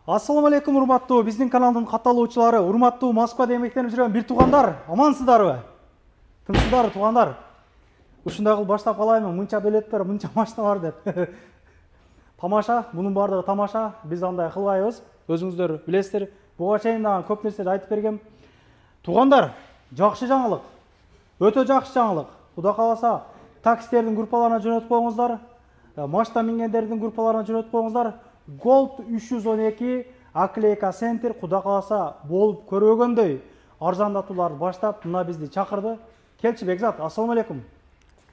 Ассаламу алейкум, урматтуу биздин каналдын катталуучулары, урматтуу Москвада эмгектенип жүргөн бир туугандар, амансыздарбы? Тынчсыздарбы туугандар? Ушундай кылып баштап калайбы, мынча билет бар, мынча машина бар деп. Тамаша, мунун баардыгы тамаша. Биз андай кылбайбыз. Өзүңүздөр билесиздер. Буга чейин дагы көп нерселерди айтып бергем. Туугандар, жакшы жаңылык. Өтө жакшы жаңылык. Кудай кааласа, таксистердин группаларына жөнөтүп коюңуздар. Машина мингендердин группаларына жөнөтүп коюңуздар. Gold 312 Аклейка центр кудай кааласа болуп көрбөгөндөй арзандатууларды баштап мына бизди чакырды. Келчи Бекзат, ассаламу алейкум.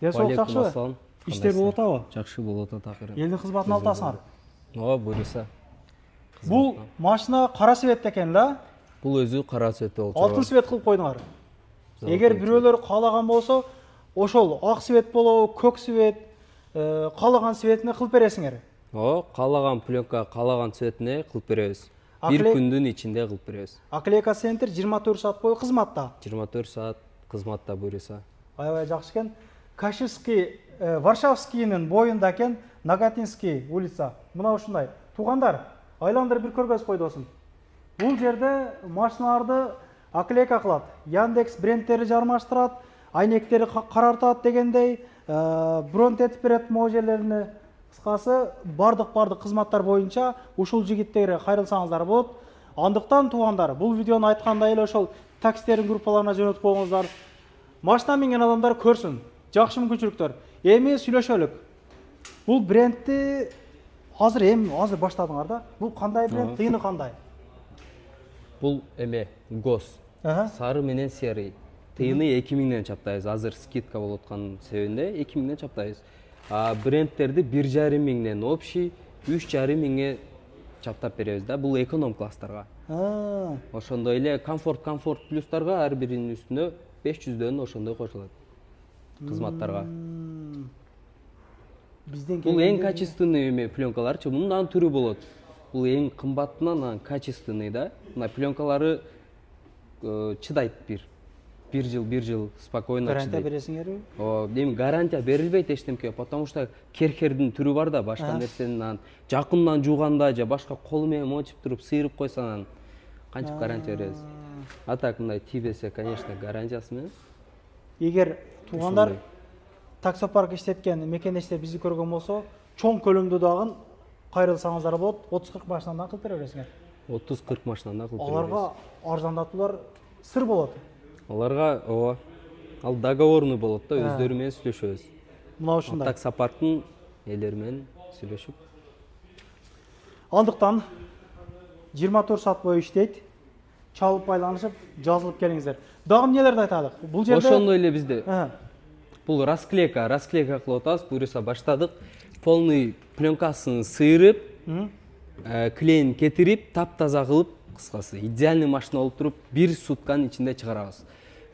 Жакшыбы? Иштер болуп атабы? Жакшы болуп атат акыры. Элдин кызматын алып атасыңар. Ооба, буйруса. Бул машина кара цветте экен да? Бул өзү кара цветте болчу. Алтын цвет кылып койдуңар. Эгер бирөөлөр каалаган болсо, ошол ак цвет болобу, көк цвет, каалаган цветине кылып бересиңер. Ооба, каалаган пленка, каалаган цветине кылып беребиз. Бир күндүн ичинде кылып беребиз. Аклейка центр 24 саат бою кызматта. 24 саат кызматта буйруса. Аябай жакшы экен. Каширский, Варшавскийнин боюнда экен, Нагатинский улица. Мына ушундай. Туугандар, айландырып бир көргөзүп койдусун. Бул жерде машиналарды аклейка кылат. Яндекс брендтери жармаштырат, айнектери карартат дегендей, бронт этип берет могу жерлерине. Кыскасы, бардык кызматтар боюнча ушул жигиттерге кайрылсаңыздар болот. Андыктан туугандар, бул видеону айткандай эле ошол таксистердин группаларына жөнөтүп коюңуздар. Машина минген адамдар көрсүн. Жакшы мүмкүнчүлүктөр. Эми сүйлөшөлүк. Бул брендти азыр баштадыңар да. Бул кандай бренд, тыйыны кандай? Бул эме ГОС. Сары менен серый. Тыйыны 2000ден чаптайбыз. Азыр скидка болуп аткан себебинде 2000ден чаптайбыз. Брендтерди 1,5 миңден общий 3,5 миңге чаптап беребиз да. Бул эконом класстарга. Ошондой эле комфорт плюстарга ар биринин үстүнө 500дөн ошондой кошулат. Кызматтарга. Бул эң качественный эме пленкаларчы. Мындан түрү болот. Бул эң кымбатынан качественный да. Мына пленкалары чыдайт бир жыл спокойно чыдайт. Гарантия бересиңерби? Эми гарантия берилбейт эчтемке, потому что керхердин түрү бар да, башка нерсенин жакындан жууганда же башка колу менен мочуп туруп сыйрып койсоң кантип гарантия беребиз? А так мындай тийбесе, конечно, гарантиясы менен. Эгер туугандар таксопарк иштеткен мекендештер бизди көргөн болсо, чоң көлөмдүү дагы кайрылсаңыздар болот, 30-40 машинадан кылып бере бересиңер. 30-40 машинадан кылып беребиз. Аларга арзандатуулар сыр болот. Аларга ал договорный болот да, өздөрү менен сүйлөшөбүз. Мына ушундай. Таксопарктын элери менен сүйлөшүп. Андыктан 24 саат бою иштейт. Чалып байланышып, жазылып келиңиздер. Дагы эмнелерди айтадык? Бул жерде ошондой эле бизде. Бул расклейка кылып атабыз, буюрса баштадык. Полный пленкасын сыйрып, клейин кетирип, таптаза кылып, кыскасы, идеальный машина болуп туруп, бир сутканын ичинде чыгарабыз.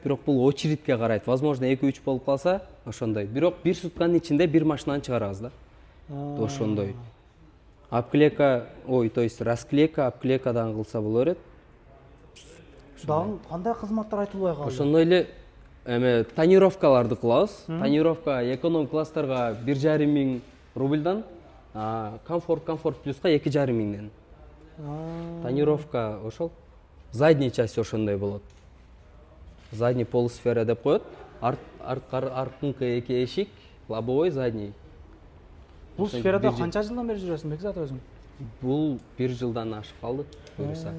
Бирок бул очередке карайт. Возможно, 2-3 болуп калса, ошондой. Бирок бир сутканын ичинде бир машинаны чыгарабыз да. Ошондой. Обклейка, то есть расклейка, обклейкадан кылса боло берет. Дагы кандай кызматтар айтылбай калды? Ошондой эле эме тонировкаларды кылабыз. Тонировка эконом класстарга 1,5 миң рубльдан, комфорт плюска 2,5 миңден. Тонировка ошол. Задний часть ошондой болот. Задний полусфера деп коет. Арткы 2 эшик, лобовой, задний. Бул сферада канча жылдан бери жүрөсүң, Бекзат өзүң? Бул 1 жылдан ашып калды, буюрса.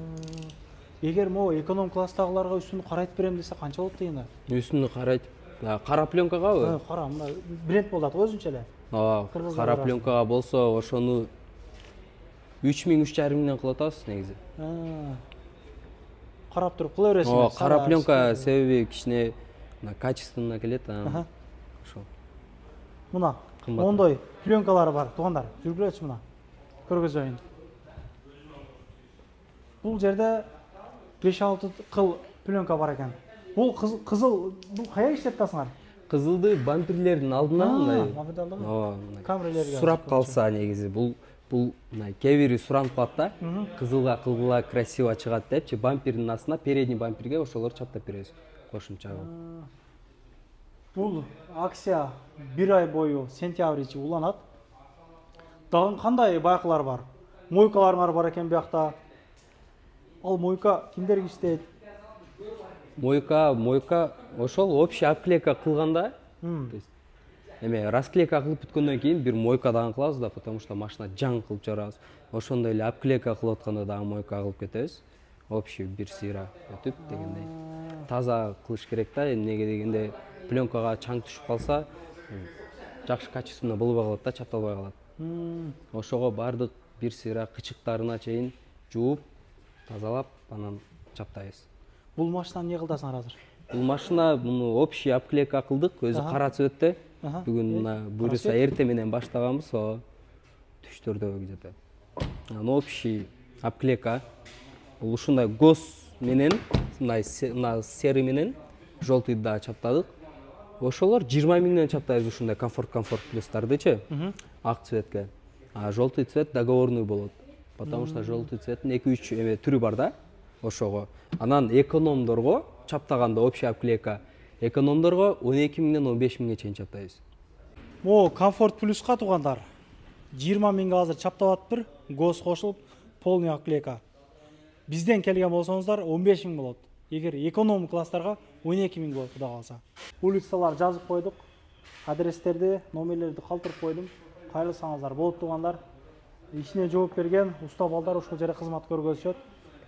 Эгер могу эконом класстагыларга үстүнү карайтып берем десе, канча болот тыйыны? Үстүнү карайт. Кара пленкагабы? Кара, мына бренд болот өзүнчө эле. Кара пленкага болсо, ошону 3,5 миңден кылып атабыз негизи. Карап туруп кыла бересиң. Кара пленка себеби кичине качественно келет, ошол. Мына мондой пленкалары бар, туугандар. Жүргүлөчү мына. Көргөзөйүн. Бул жерде 5-6 кыл пленка бар экен. Бул кызыл, бул кая иштеп атасыңар? Кызылды бамперлердин алдына мындай сурап калса негизи бул кээ бири суранып калат да, кызылга кылгыла красиво чыгат депчи, бампердин астына передний бамперге ошолорду чаптап беребиз кошумча. Бул акция 1 ай бою сентябрь уланат. Дагы кандай байкалар бар? Мойкаларыңар бар экен биякта. Ал мойка кимдерге иштейт? Мойка ошол общий обклейка кылганда, то есть эме расклейка кылып бүткөндөн кийин бир мойка дагы кылабыз да, потому что машина жаң кылып чыгарабыз. Ошондой эле обклейка кылып атканда дагы мойка кылып кетебиз. Общий бир сыйра өтүп дегендей. Таза кылыш керек да, эмнеге дегенде пленкага чаң түшүп калса, жакшы качественно болбой калат да, чапталбай калат. Ошого бардык бир сыйра кычыктарына чейин жууп, тазалап, анан чаптайбыз. Бул машинаны эмне кылдасың азыр? Бул машина муну общий обклейка кылдык, өзү кара цветте. Бүгүн мына буюрса эртең менен баштаганбыз, о түштөрдө где-то. Анан общий обклейка бул ушундай гос менен, мына серый менен желтыйды да чаптадык. Ошолор 20 миңден чаптайбыз ушундай комфорт плюстардычы, ак цветке. А желтый цвет договорный болот. Потому что желтый цветтин 2-3 эме түрү бар да, ошого. Анан экономдорго чаптаганда общий обклейка экономдорго 12 миңден 15 миңге чейин чаптайбыз. О, комфорт плюска туугандар. 20 миңге азыр чаптап атыптыр, гос кошулуп, полный обклейка. Бизден келген болсоңуздар 15 миң болот. Эгер эконом класстарга 12 миң болот, кудай калса. Улицалар жазып койдук. Адрестерди, номерлерди калтырып койдум. Кайрылсаңыздар болот туугандар. Ишине жооп берген уста балдар ушул жерде кызмат көргөзүшөт.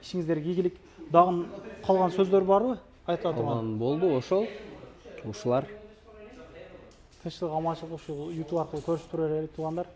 Ишиңиздерге ийгилик. Дагы калган сөздөр барбы? Айта турган. Болду ошол. Ушулар. Тынччылык аманчылык ушул YouTube аркылуу көрүшүп тура берели туугандар.